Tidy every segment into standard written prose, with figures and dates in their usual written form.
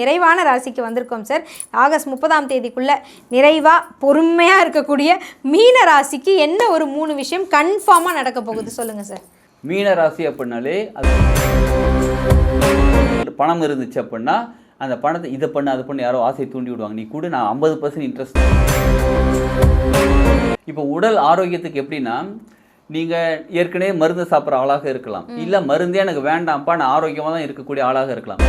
நிறைவான ராசிக்கு வந்திருக்கோம் சார். ஆகஸ்ட் 30ஆம் தேதிக்குள்ளே நிறைவாக பொறுமையாக இருக்கக்கூடிய மீன ராசிக்கு என்ன ஒரு 3 விஷயம் கன்ஃபார்மாக நடக்க போகுது சொல்லுங்கள் சார். மீன ராசி அப்படின்னாலே அது பணம் இருந்துச்சு அப்படின்னா அந்த பணத்தை இதை பண்ண அதை பண்ணி யாரோ ஆசை தூண்டி விடுவாங்க. நீ கூட நான் 50% இன்ட்ரெஸ்ட். இப்போ உடல் ஆரோக்கியத்துக்கு எப்படின்னா, நீங்கள் ஏற்கனவே மருந்து சாப்பிட்ற ஆளாக இருக்கலாம், இல்லை மருந்தே எனக்கு வேண்டாம்ப்பா நான் ஆரோக்கியமாக தான் இருக்கக்கூடிய ஆளாக இருக்கலாம்.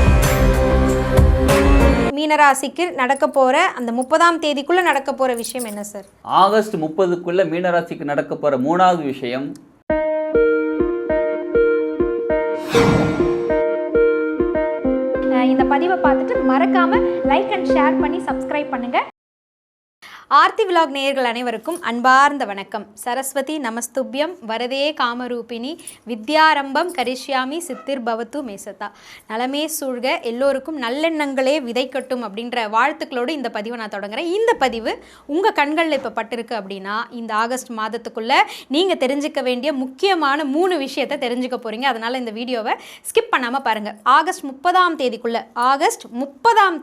மீனராசிக்கு நடக்க போகிற அந்த 30ஆம் தேதிக்குள்ளே நடக்க போகிற விஷயம் என்ன சார்? ஆகஸ்ட் 30க்குள்ளே மீனராசிக்கு நடக்க போகிற 3வது விஷயம், இந்த பதிவை பார்த்துட்டு மறக்காம லைக் அண்ட் ஷேர் பண்ணி சப்ஸ்கிரைப் பண்ணுங்க. ஆர்த்தி விலாக் நேயர்கள் அனைவருக்கும் அன்பார்ந்த வணக்கம். சரஸ்வதி நமஸ்துபியம் வரதே காமரூபிணி வித்யாரம்பம் கரிஷ்யாமி சித்திர் பவத்து மேசதா. நலமே சூழ்க, எல்லோருக்கும் நல்லெண்ணங்களே விதைக்கட்டும் அப்படின்ற வாழ்த்துக்களோடு இந்த பதிவை நான் தொடங்குறேன். இந்த பதிவு உங்கள் கண்களில் இப்போ பட்டிருக்கு அப்படின்னா இந்த ஆகஸ்ட் மாதத்துக்குள்ளே நீங்கள் தெரிஞ்சுக்க வேண்டிய முக்கியமான 3 விஷயத்தை தெரிஞ்சுக்க போகிறீங்க. அதனால் இந்த வீடியோவை ஸ்கிப் பண்ணாமல் பாருங்கள். ஆகஸ்ட் 30ஆம்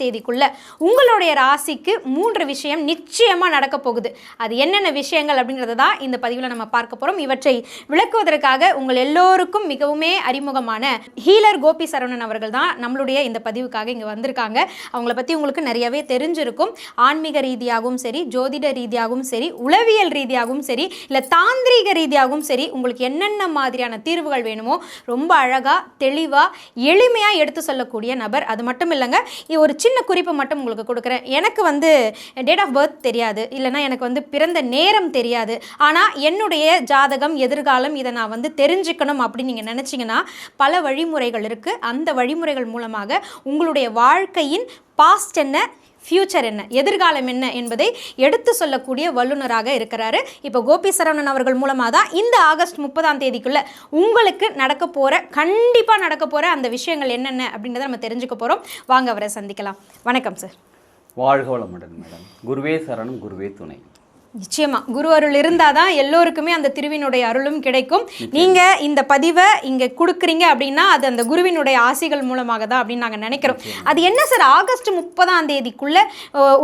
தேதிக்குள்ளே உங்களுடைய ராசிக்கு 3 விஷயம் நிச்சயம் நடக்க போகுது. அது என்னென்ன விஷயங்கள் அப்படிங்கறத தான் இந்த பதிவில் நம்ம பார்க்க போறோம். இவற்றை விளக்குவதற்காக உங்கள் எல்லோருக்கும் மிகவுமே அறிமுகமான ஹீலர் கோபி சரவணன் அவர்கள் தான் நம்மளுடைய இந்த பதிவுக்காக இங்க வந்திருக்காங்க. அவங்கள பத்தி உங்களுக்கு நிறையவே தெரிஞ்சிருக்கும். ஆன்மீக ரீதியாகவும் சரி, ஜோதிட ரீதியாகவும் சரி, உளவியல் ரீதியாகவும் சரி, இல்ல தாந்திரீக ரீதியாகவும் சரி, உங்களுக்கு என்னென்ன மாதிரியான தீர்வுகள் வேணுமோ ரொம்ப அழகா தெளிவா எளிமையா எடுத்து சொல்லக்கூடிய நபர். அது மட்டும் இல்லைங்க, ஒரு சின்ன குறிப்பு மட்டும் உங்களுக்கு கொடுக்குறேன். எனக்கு டேட் ஆஃப் பர்த் தெரியாது, இல்லைனா எனக்கு பிறந்த நேரம் தெரியாது, ஆனால் என்னுடைய ஜாதகம் எதிர்காலம் இதை நான் தெரிஞ்சுக்கணும் அப்படின்னு நீங்கள் நினச்சிங்கன்னா பல வழிமுறைகள் இருக்குது. அந்த வழிமுறைகள் மூலமாக உங்களுடைய வாழ்க்கையின் பாஸ்ட் என்ன, ஃபியூச்சர் என்ன, எதிர்காலம் என்ன என்பதை எடுத்து சொல்லக்கூடிய வல்லுநராக இருக்கிறாரு. இப்போ கோபி சரவணன் அவர்கள் மூலமாக தான் இந்த ஆகஸ்ட் 30ஆம் தேதிக்குள்ளே உங்களுக்கு கண்டிப்பாக நடக்க போகிற அந்த விஷயங்கள் என்னென்ன அப்படின்றத நம்ம தெரிஞ்சுக்க போகிறோம். வாங்க அவரை சந்திக்கலாம். வணக்கம் சார். வாழ்க வளமுடன் மேடம். குருவே சரணம், குருவே துணை. நிச்சயமா குரு அருள் இருந்தால் தான் எல்லோருக்குமே அந்த திருவினுடைய அருளும் கிடைக்கும். நீங்கள் இந்த பதிவை இங்கே கொடுக்குறீங்க அப்படின்னா அது அந்த குருவினுடைய ஆசைகள் மூலமாக தான் அப்படின்னு நாங்கள் நினைக்கிறோம். அது என்ன சார், ஆகஸ்ட் 30ஆம் தேதிக்குள்ளே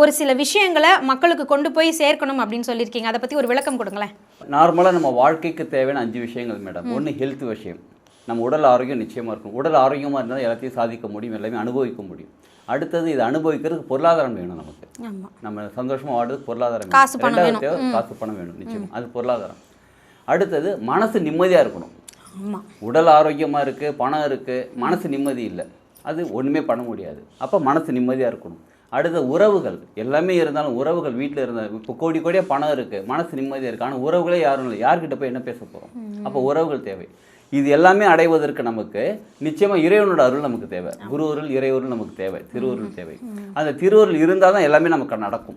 ஒரு சில விஷயங்களை மக்களுக்கு கொண்டு போய் சேர்க்கணும் அப்படின்னு சொல்லியிருக்கீங்க. அதை பற்றி ஒரு விளக்கம் கொடுங்களேன். நார்மலாக நம்ம வாழ்க்கைக்கு தேவையான 5 விஷயங்கள் மேடம். ஒன்று ஹெல்த் விஷயம். நம்ம உடல் ஆரோக்கியம் நிச்சயமாக இருக்கும். உடல் ஆரோக்கியமாக இருந்தால் எல்லாத்தையும் சாதிக்க முடியும், எல்லாமே அனுபவிக்க முடியும். அடுத்தது இது அனுபவிக்கிறதுக்கு பொருளாதாரம் வேணும். நமக்கு நம்ம சந்தோஷமாக வாழ்றதுக்கு பொருளாதாரம், ரெண்டாவது தேவை காசு பணம் வேணும் நிச்சயம், அது பொருளாதாரம். அடுத்தது மனசு நிம்மதியாக இருக்கணும். உடல் ஆரோக்கியமாக இருக்குது, பணம் இருக்குது, மனசு நிம்மதி இல்லை, அது ஒன்றுமே பண்ண முடியாது. அப்போ மனசு நிம்மதியாக இருக்கணும். அடுத்த உறவுகள் எல்லாமே இருந்தாலும் உறவுகள் வீட்டில் இருந்தால் இப்போ கோடியாக பணம் இருக்குது, மனசு நிம்மதியாக இருக்குது, ஆனால் உறவுகளே யாரும் இல்லை, யார்கிட்ட போய் என்ன பேச போகிறோம்? அப்போ உறவுகள் தேவை. இது எல்லாமே அடைவதற்கு நமக்கு நிச்சயமாக இறைவனோட அருள் நமக்கு தேவை. குரு அருள், இறைவருள் நமக்கு தேவை, திருவருள் தேவை. அந்த திருவருள் இருந்தால் தான் எல்லாமே நமக்கு நடக்கும்.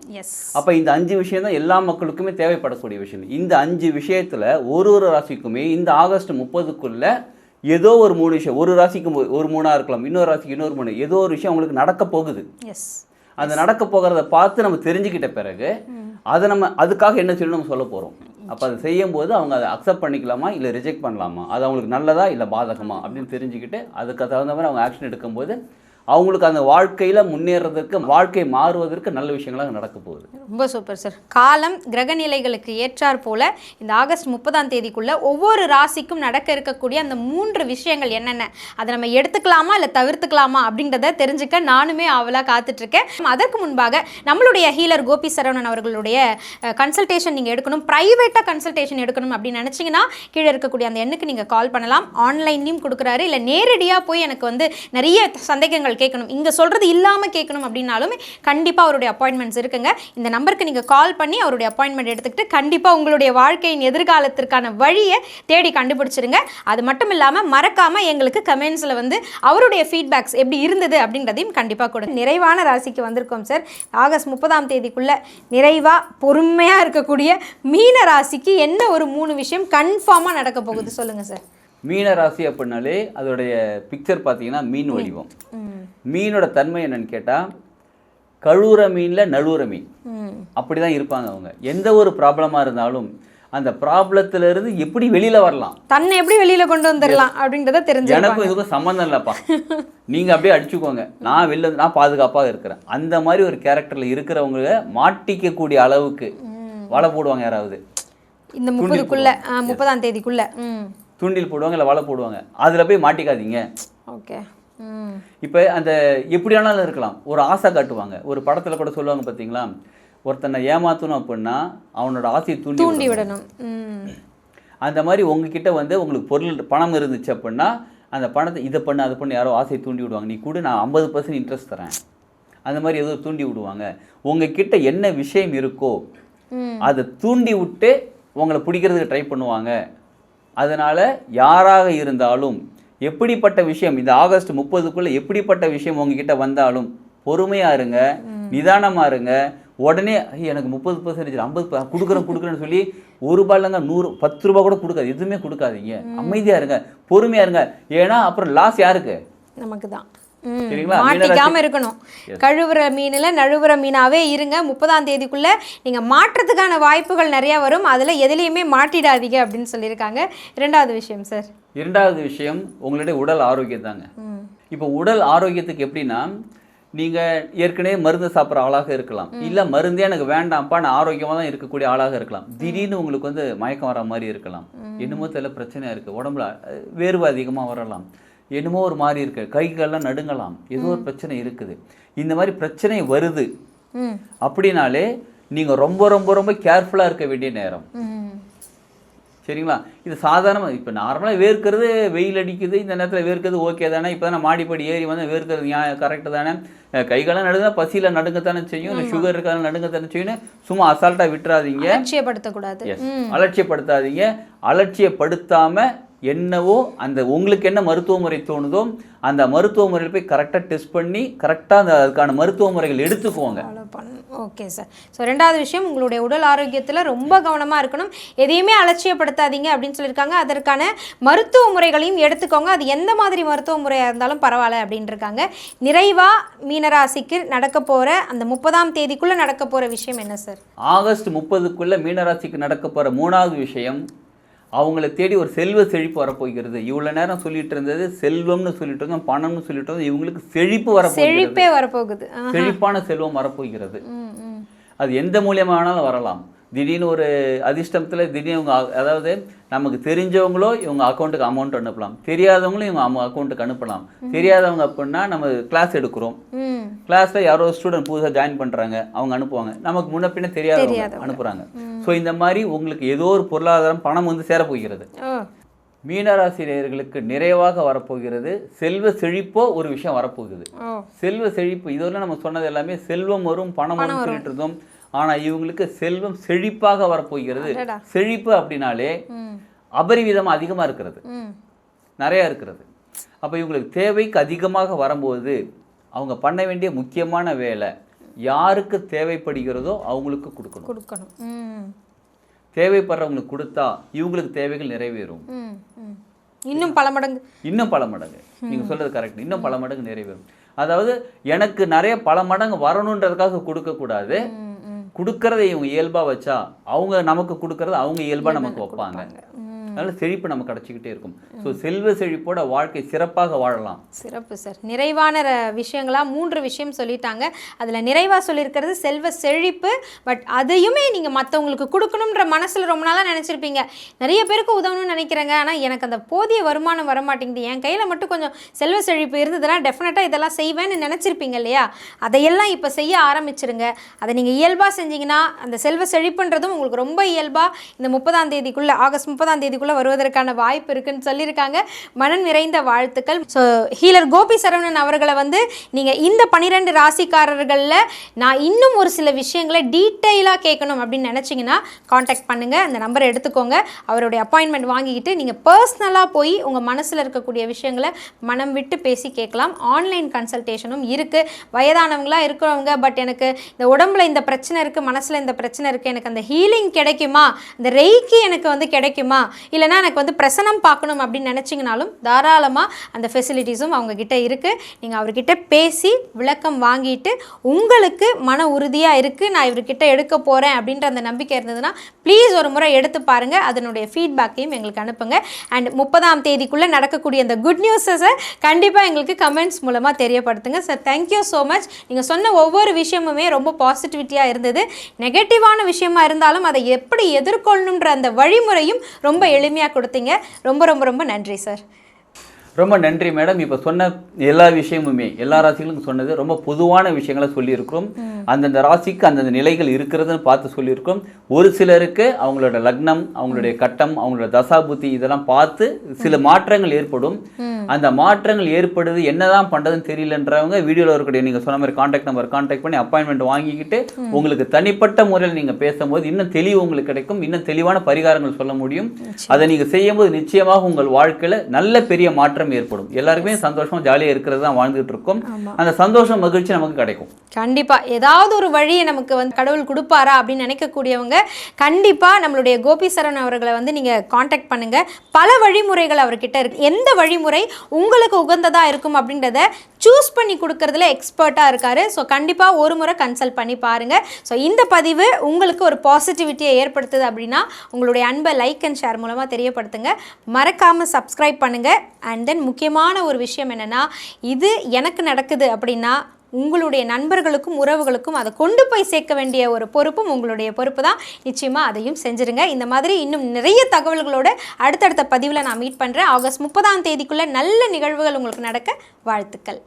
அப்போ இந்த 5 விஷயம் தான் எல்லா மக்களுக்குமே தேவைப்படக்கூடிய விஷயம். இந்த 5 விஷயத்தில் ஒரு ராசிக்குமே இந்த ஆகஸ்ட் 30க்குள்ள ஏதோ ஒரு 3 விஷயம், ஒரு ராசிக்கு ஒரு 3ஆக இருக்கலாம், இன்னொரு ராசிக்கு இன்னொரு 3, ஏதோ ஒரு விஷயம் அவங்களுக்கு நடக்க போகுது. அந்த நடக்க போகிறத பார்த்து நம்ம தெரிஞ்சுக்கிட்ட பிறகு அதை நம்ம அதுக்காக என்ன சொல்லி நம்ம சொல்ல போகிறோம். அப்போ அதை செய்யும்போது அவங்க அதை அக்செப்ட் பண்ணிக்கலாமா இல்லை ரிஜெக்ட் பண்ணலாமா, அது அவங்களுக்கு நல்லதா இல்லை பாதகமா அப்படின்னு தெரிஞ்சுக்கிட்டு அதுக்கு தகுந்த மாதிரி அவங்க ஆக்ஷன் எடுக்கும்போது அவங்களுக்கு அந்த வாழ்க்கையில் முன்னேறதுக்கு, வாழ்க்கை மாறுவதற்கு நல்ல விஷயங்களாக நடக்க போகுது. ரொம்ப சூப்பர் சார். காலம் கிரக நிலைகளுக்கு ஏற்றாற் போல இந்த ஆகஸ்ட் 30ஆம் தேதிக்குள்ள ஒவ்வொரு ராசிக்கும் நடக்க இருக்கக்கூடிய அந்த 3 விஷயங்கள் என்னென்ன, அதை நம்ம எடுத்துக்கலாமா இல்லை தவிர்த்துக்கலாமா அப்படின்றத தெரிஞ்சுக்க நானுமே ஆவலாக காத்துட்ருக்கேன். அதற்கு முன்பாக நம்மளுடைய ஹீலர் கோபி சரவணன் அவர்களுடைய கன்சல்டேஷன் நீங்கள் எடுக்கணும், ப்ரைவேட்டாக கன்சல்டேஷன் எடுக்கணும் அப்படின்னு நினச்சிங்கன்னா கீழே இருக்கக்கூடிய அந்த எண்ணுக்கு நீங்கள் கால் பண்ணலாம். ஆன்லைன்லையும் கொடுக்குறாரு, இல்லை நேரடியாக போய் எனக்கு நிறைய சந்தேகங்கள் கேட்கணும், இங்க சொல்றது இல்லாம கேட்கணும் அப்படினாலும் கண்டிப்பா அவருடைய அப்பாயின்ட்மெண்ட்ஸ் இருக்குங்க. இந்த நம்பருக்கு நீங்க கால் பண்ணி அவருடைய அப்பாயின்ட்மெண்ட் எடுத்துக்கிட்டு கண்டிப்பா உங்களுடைய வாழ்க்கையின் எதிர்காலத்திற்கான வழியை தேடி கண்டுபிடிச்சிருங்க. அது மட்டும் இல்லாம மறக்காம எங்களுக்கு கமெண்ட்ஸ்ல அவருடைய ஃபீட்பேக்ஸ் எப்படி இருந்தது அப்படின்றதையும் கண்டிப்பா கொடுங்க. நிறைவான ராசிக்கு வந்திருக்கோம் சார். ஆகஸ்ட் 30ஆம் தேதிக்குள்ள நிறைவா பொறுமையா இருக்கக்கூடிய மீன ராசிக்கு என்ன ஒரு 3 விஷயம் கன்ஃபார்மா நடக்க போகுது சொல்லுங்க சார். மீன ராசி அப்படின்னாலே அதோடைய பிக்சர் பார்த்தீங்கன்னா மீன் வடிவம். மீனோட தன்மை என்னன்னு கேட்டால் கழுவுற மீனில் நழுவுற மீன் அப்படி தான் இருப்பாங்க அவங்க. எந்த ஒரு ப்ராப்ளமாக இருந்தாலும் அந்த ப்ராப்ளத்துல இருந்து எப்படி வெளியில வரலாம், தன்னை எப்படி வெளியில கொண்டு வந்துடலாம் அப்படின்றத தெரிஞ்சு. எனக்கும் இதுக்கும் சம்மந்தம் இல்லப்பா, நீங்க அப்படியே அடிச்சுக்கோங்க, நான் வெளில நான் பாதுகாப்பாக இருக்கிறேன், அந்த மாதிரி ஒரு கேரக்டர்ல இருக்கிறவங்க மாட்டிக்கக்கூடிய அளவுக்கு வலை போடுவாங்க. யாராவது இந்த 30க்குள்ள 30ஆம் தேதிக்குள்ள தூண்டில் போடுவாங்க, இல்லை வலை போடுவாங்க, அதில் போய் மாட்டிக்காதீங்க. ஓகே. இப்போ அந்த எப்படி வேணாலும் இருக்கலாம், ஒரு ஆசை காட்டுவாங்க. ஒரு படத்தில் கூட சொல்லுவாங்க பார்த்தீங்களா, ஒருத்தனை ஏமாற்றணும் அப்படின்னா அவனோட ஆசையை தூண்டி விடணும். அந்த மாதிரி உங்ககிட்ட வந்து உங்களுக்கு பொருள் பணம் இருந்துச்சு அப்படின்னா அந்த பணத்தை இதை பண்ணு அதை பண்ணு யாரோ ஆசையை தூண்டி விடுவாங்க. நீ கூட நான் 50% இன்ட்ரெஸ்ட் தரேன், அந்த மாதிரி ஏதோ தூண்டி விடுவாங்க. உங்ககிட்ட என்ன விஷயம் இருக்கோ அதை தூண்டி விட்டு உங்களை பிடிக்கிறதுக்கு ட்ரை பண்ணுவாங்க. அதனால் யாராக இருந்தாலும் எப்படிப்பட்ட விஷயம் இந்த ஆகஸ்ட் 30க்குள்ளே எப்படிப்பட்ட விஷயம் உங்ககிட்ட வந்தாலும் பொறுமையாக இருங்க, நிதானமாக இருங்க. உடனே எனக்கு 30%, 50 கொடுக்குறேன்னு சொல்லி ₹1 இல்லைங்க 100, ₹10 கூட கொடுக்காது, எதுவுமே கொடுக்காதீங்க. அமைதியாக இருங்க, பொறுமையாக இருங்க. ஏன்னா அப்புறம் லாஸ் யாருக்கு? நமக்கு தான். மாட்டிக்காம இருக்கணும். கழுவுற மீன்ல நழுவுற மீனாவே இருங்க. 30ஆம் தேதிக்குள்ள நீங்க மாற்றத்துக்கான வாய்ப்புகள் நிறைய வரும், அதுல எதுலையுமே மாட்டிடாதீங்க அப்படின்னு சொல்லியிருக்காங்க. 2வது விஷயம் சார். 2வது விஷயம் உங்களுடைய உடல் ஆரோக்கியம் தாங்க. இப்போ உடல் ஆரோக்கியத்துக்கு எப்படின்னா, நீங்கள் ஏற்கனவே மருந்து சாப்பிட்ற ஆளாக இருக்கலாம், இல்லை மருந்தே எனக்கு வேண்டாம்ப்பா நான் ஆரோக்கியமாக தான் இருக்கக்கூடிய ஆளாக இருக்கலாம். திடீர்னு உங்களுக்கு வந்து மயக்கம் வர மாதிரி இருக்கலாம், என்னமோ தெரியல பிரச்சனையாக இருக்குது, உடம்புல வேர்வை அதிகமாக வரலாம், என்னமோ ஒரு மாதிரி இருக்குது, கைகள்லாம் நடுங்கலாம், ஏதோ ஒரு பிரச்சனை இருக்குது. இந்த மாதிரி பிரச்சனை வருது அப்படின்னாலே நீங்கள் ரொம்ப ரொம்ப ரொம்ப கேர்ஃபுல்லாக இருக்க வேண்டிய நேரம். சரிங்களா? இது சாதாரணமாக இப்போ நார்மலாக வேர்க்கிறது, வெயில் அடிக்குது, இந்த நேரத்தில் வேர்க்கிறது ஓகே தானே. இப்போ தானே மாடிப்படி ஏறி வந்து வேர்க்கிறது கரெக்டு தானே. கைகாலம் நடுங்க, பசியில் நடுங்கத்தானே செய்யும், இல்லை சுகர் இருக்காது நடுங்கத்தானே செய்யணும். சும்மா அசால்ட்டாக விட்டுறாதீங்க, அலட்சியப்படுத்தக்கூடாது. அலட்சியப்படுத்தாதீங்க. அலட்சியப்படுத்தாமல் என்னவோ அந்த உங்களுக்கு என்ன மருத்துவ முறை தோணுதோ அந்த மருத்துவ முறையில் போய் கரெக்டாக டெஸ்ட் பண்ணி கரெக்டாக அதுக்கான மருத்துவ முறைகள் எடுத்துக்குவோங்க. Okay sir. ஸோ 2வது விஷயம், உங்களுடைய உடல் ஆரோக்கியத்தில் ரொம்ப கவனமாக இருக்கணும், எதையுமே அலட்சியப்படுத்தாதீங்க அப்படின்னு சொல்லியிருக்காங்க. அதற்கான மருத்துவ முறைகளையும் எடுத்துக்கோங்க, அது எந்த மாதிரி மருத்துவ முறையாக இருந்தாலும் பரவாயில்ல அப்படின்னு இருக்காங்க. நிறைவாக மீனராசிக்கு நடக்க போகிற அந்த 30ஆம் தேதிக்குள்ளே நடக்க போகிற விஷயம் என்ன சார்? ஆகஸ்ட் 30க்குள்ளே மீனராசிக்கு நடக்க போகிற 3வது விஷயம், அவங்கள தேடி ஒரு செல்வ செழிப்பு வரப்போகிறது. இவ்வளோ நேரம் சொல்லிட்டு இருந்தது செல்வம்னு சொல்லிட்டு இருந்தோம், பணம்னு சொல்லிட்டு இருந்தோம், இவங்களுக்கு செழிப்பே வரப்போகுது, செழிப்பான செல்வம் வரப்போகிறது. அது எந்த மூலியமாக வேணாலும் வரலாம். திடீர்னு ஒரு அதிர்ஷ்டத்தில் திடீர்னு இவங்க அதாவது நமக்கு தெரிஞ்சவங்களோ இவங்க அக்கௌண்ட்டுக்கு அமௌண்ட் அனுப்பலாம், தெரியாதவங்களும் இவங்க அக்கௌண்ட்டுக்கு அனுப்பலாம். தெரியாதவங்க அப்படின்னா நம்ம கிளாஸ் எடுக்கிறோம், கிளாஸில் யாரோ ஸ்டூடெண்ட் புதுசாக ஜாயின் பண்ணுறாங்க, அவங்க அனுப்புவாங்க, நமக்கு முன்ன பின்ன தெரியாதவங்க அனுப்புகிறாங்க. ஸோ இந்த மாதிரி உங்களுக்கு ஏதோ ஒரு பொருளாதாரம் பணம் வந்து சேரப்போகிறது. மீனராசி நேயர்களுக்கு நிறைவாக வரப்போகிறது. செல்வ செழிப்போ ஒரு விஷயம் வரப்போகுது. செல்வ செழிப்பு இதுவரை நம்ம சொன்னது எல்லாமே செல்வம் வரும் பணம் வரும் சொல்லிட்டு இருந்தோம். ஆனால் இவங்களுக்கு செல்வம் செழிப்பாக வரப்போகிறது. செழிப்பு அப்படின்னாலே அபரிவிதமாக அதிகமாக இருக்கிறது, நிறையா இருக்கிறது. அப்போ இவங்களுக்கு தேவைக்கு அதிகமாக வரும்போது அவங்க பண்ண வேண்டிய முக்கியமான வேலை, யாருக்கு தேவைப்படுகிறதோ அவங்களுக்கு கொடுக்கணும். தேவைப்படுறவங்களுக்கு கொடுத்தா இவங்களுக்கு தேவைகள் நிறைவேறும். இன்னும் பல மடங்கு நீங்கள் சொல்கிறது கரெக்ட், இன்னும் பல மடங்கு நிறைவேறும். அதாவது எனக்கு நிறைய பல மடங்கு வரணுன்றதுக்காக கொடுக்கக்கூடாது, கொடுக்கறதை இவங்க இயல்பாக வச்சா அவங்க நமக்கு கொடுக்கறத அவங்க இயல்பாக நமக்கு வைப்பாங்க. அதனால செழிப்பு நம்ம கிடச்சிக்கிட்டே இருக்கும். ஸோ செல்வ செழிப்போட வாழ்க்கை சிறப்பாக வாழலாம். சிறப்பு சார். நிறைவான விஷயங்களாக 3 விஷயம் சொல்லிட்டாங்க. அதில் நிறைவாக சொல்லியிருக்கிறது செல்வ செழிப்பு. பட் அதையுமே நீங்கள் மற்றவங்களுக்கு கொடுக்கணுன்ற மனசில் ரொம்ப நாளாக நினச்சிருப்பீங்க, நிறைய பேருக்கு உதவணும்னு நினைக்கிறேங்க, ஆனால் எனக்கு அந்த போதிய வருமானம் வரமாட்டேங்குது, என் கையில் மட்டும் கொஞ்சம் செல்வ செழிப்பு இருந்ததுன்னா டெஃபினட்டாக இதெல்லாம் செய்வேன்னு நினச்சிருப்பீங்க இல்லையா? அதையெல்லாம் இப்போ செய்ய ஆரம்பிச்சிருங்க. அதை நீங்கள் இயல்பாக செஞ்சீங்கன்னா அந்த செல்வ செழிப்புன்றதும் உங்களுக்கு ரொம்ப இயல்பாக இந்த 30ஆம் தேதிக்குள்ளே ஆகஸ்ட் 30ஆம் தேதிக்குள்ளே வருவதற்கான வாய்ப்பு இருக்குன்னு சொல்லியிருக்காங்க. மனம் நிறைந்த வாழ்த்துக்கள். ஸோ ஹீலர் கோபி சரவணன் அவர்களை வந்து நீங்கள் இந்த 12 ராசிக்காரர்களில் நான் இன்னும் ஒரு சில விஷயங்களை டீட்டெயிலாக கேட்கணும் அப்படின்னு நினச்சிங்கன்னா காண்டாக்ட் பண்ணுங்கள், அந்த நம்பரை எடுத்துக்கோங்க, அவருடைய அப்பாயின்மெண்ட் வாங்கிக்கிட்டு நீங்கள் பர்சனலாக போய் உங்கள் மனசில் இருக்கக்கூடிய விஷயங்களை மனம் விட்டு பேசி கேட்கலாம். ஆன்லைன் கன்சல்டேஷனும் இருக்குது. வயதானவங்களாக இருக்கிறவங்க, பட் எனக்கு இந்த உடம்புல இந்த பிரச்சனை இருக்குது, மனசில் இந்த பிரச்சனை இருக்குது, எனக்கு அந்த ஹீலிங் கிடைக்குமா, இந்த ரெய்க்கி எனக்கு வந்து கிடைக்குமா, இல்லைனா எனக்கு வந்து பிரசனம் பார்க்கணும் அப்படின்னு நினச்சிங்கனாலும் தாராளமாக அந்த ஃபெசிலிட்டிஸும் அவங்கக்கிட்ட இருக்குது. நீங்கள் அவர்கிட்ட பேசி விளக்கம் வாங்கிட்டு உங்களுக்கு மன உறுதியாக இருக்குது நான் இவர்கிட்ட எடுக்க போகிறேன் அப்படின்ற அந்த நம்பிக்கை இருந்ததுன்னா ப்ளீஸ் ஒரு முறை எடுத்து பாருங்கள். அதனுடைய ஃபீட்பேக்கையும் எங்களுக்கு அனுப்புங்க. அண்ட் 30ஆம் தேதிக்குள்ளே நடக்கக்கூடிய அந்த குட் நியூஸஸை கண்டிப்பாக எங்களுக்கு கமெண்ட்ஸ் மூலமாக தெரியப்படுத்துங்க. Sir thank you so much. நீங்கள் சொன்ன ஒவ்வொரு விஷயமுமே ரொம்ப பாசிட்டிவிட்டியாக இருந்தது. நெகட்டிவான விஷயமா இருந்தாலும் அதை எப்படி எதிர்கொள்ளணுன்ற அந்த வழிமுறையும் ரொம்ப எளிமையாக கொடுத்தீங்க. ரொம்ப ரொம்ப ரொம்ப நன்றி சார். ரொம்ப நன்றி மேடம். இப்போ சொன்ன எல்லா விஷயமுமே எல்லா ராசிகளுக்கும் சொன்னது ரொம்ப பொதுவான விஷயங்களை சொல்லியிருக்கிறோம். அந்தந்த ராசிக்கு அந்தந்த நிலைகள் இருக்கிறதுன்னு பார்த்து சொல்லியிருக்கோம். ஒரு சிலருக்கு அவங்களோட லக்னம், அவங்களுடைய கட்டம், அவங்களோட தசாபுத்தி இதெல்லாம் பார்த்து சில மாற்றங்கள் ஏற்படும். அந்த மாற்றங்கள் ஏற்படுது என்னதான் பண்ணுறதுன்னு தெரியலன்றவங்க வீடியோவில் இருக்கக்கூடிய நீங்கள் சொன்ன மாதிரி கான்டாக்ட் நம்பர் கான்டாக்ட் பண்ணி அப்பாயின்மெண்ட் வாங்கிக்கிட்டு உங்களுக்கு தனிப்பட்ட முறையில் நீங்கள் பேசும்போது இன்னும் தெளிவு உங்களுக்கு கிடைக்கும். இன்னும் தெளிவான பரிகாரங்கள் சொல்ல முடியும். அதை நீங்கள் செய்யும்போது நிச்சயமாக உங்கள் வாழ்க்கையில் நல்ல பெரிய மாற்றம் ஏற்படும். எல்லாருமே சந்தோஷமா ஜாலியாக இருக்கிறது தான் வாழ்ந்துட்டு இருக்கோம். அந்த சந்தோஷம் மகிழ்ச்சி நமக்கு கிடைக்கும். கண்டிப்பா ஏதாவது ஒரு வழியை நமக்கு வந்து கடவுள் கொடுப்பாரா அப்படின்னு நினைக்கக்கூடியவங்க கண்டிப்பா நம்மளுடைய கோபி சரவணன் அவர்களை வந்து நீங்க காண்டாக்ட் பண்ணுங்க. பல வழிமுறைகள் அவர்கிட்ட இருக்கு. எந்த வழிமுறை உங்களுக்கு உகந்ததா இருக்கும் அப்படின்றத சூஸ் பண்ணி கொடுக்கறதுல எக்ஸ்பர்ட்டா இருக்காரு. ஸோ கண்டிப்பா ஒரு முறை கன்சல்ட் பண்ணி பாருங்க. ஸோ இந்த பதிவு உங்களுக்கு ஒரு பாசிட்டிவிட்டியை ஏற்படுத்துது அப்படின்னா உங்களுடைய அன்பை லைக் அண்ட் ஷேர் மூலமா தெரியப்படுத்துங்க. மறக்காம சப்ஸ்கிரைப் பண்ணுங்க. அண்ட் தென் முக்கியமான ஒரு விஷயம் என்னன்னா, இது எனக்கு நடக்குது அப்படின்னா உங்களுடைய நண்பர்களுக்கும் உறவுகளுக்கும் அதை கொண்டு போய் சேர்க்க வேண்டிய ஒரு பொறுப்பும் உங்களுடைய பொறுப்பு தான். நிச்சயமாக அதையும் செஞ்சுருங்க. இந்த மாதிரி இன்னும் நிறைய தகவல்களோட அடுத்தடுத்த பதிவில் நான் மீட் பண்ணுறேன். ஆகஸ்ட் 30ஆம் தேதிக்குள்ளே நல்ல நிகழ்வுகள் உங்களுக்கு நடக்க வாழ்த்துக்கள்.